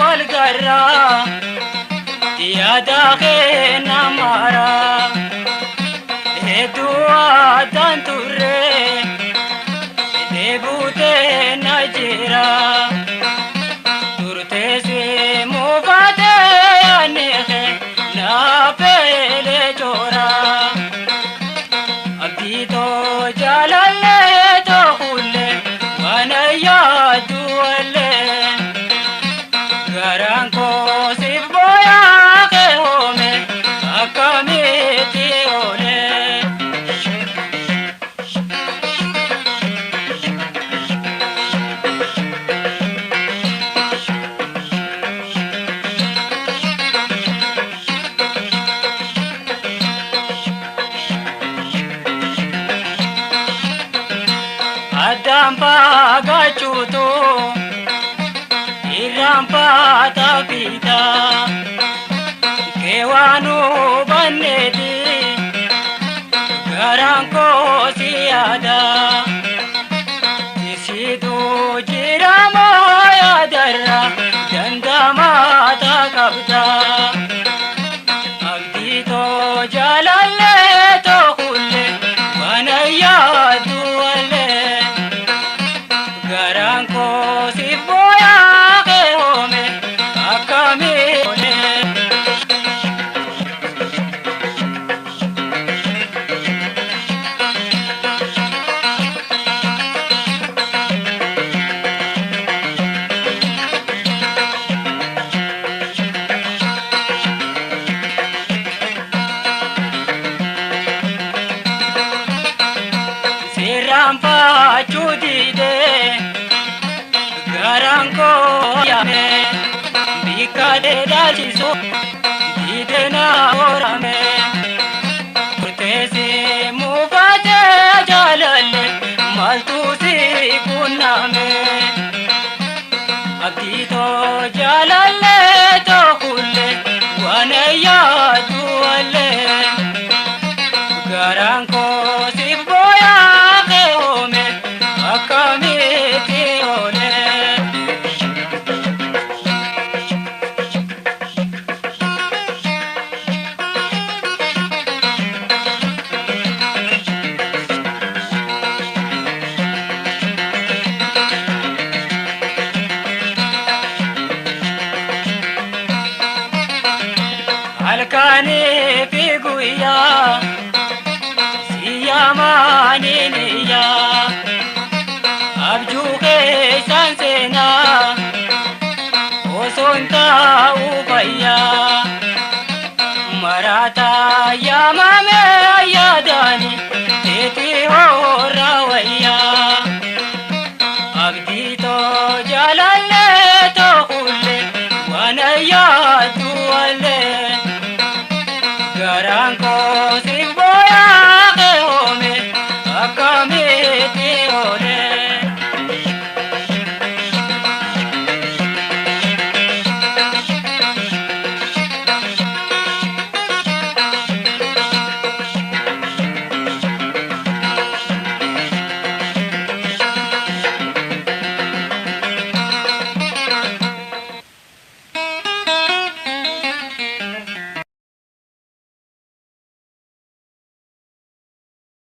والقرا يا داخل نمارا هدوا تنتوري دبوتي نجرا ترتسي مفاتي نخي نابل جورا أبديتو جلالي تخولي وانا يا دولي غرانكو سيبويا كهومي أكاميتي أولي Adampa gachuto irampa tapita kewanu baneti garanko siada isidu jirama yadarra dandama takabta abdito jalalle to kulle wanaya duwale garanko siboya ke home akame ole sirampa chudide garanko yame bikade daliso didena orame kurtesi mufate jalalle maltusi puname abdito jalalle to kulle wanaya duwale garanko siboya ke home akamiti ole alkani figuya siyamani niya abjuke sansena osonta upaya marata yam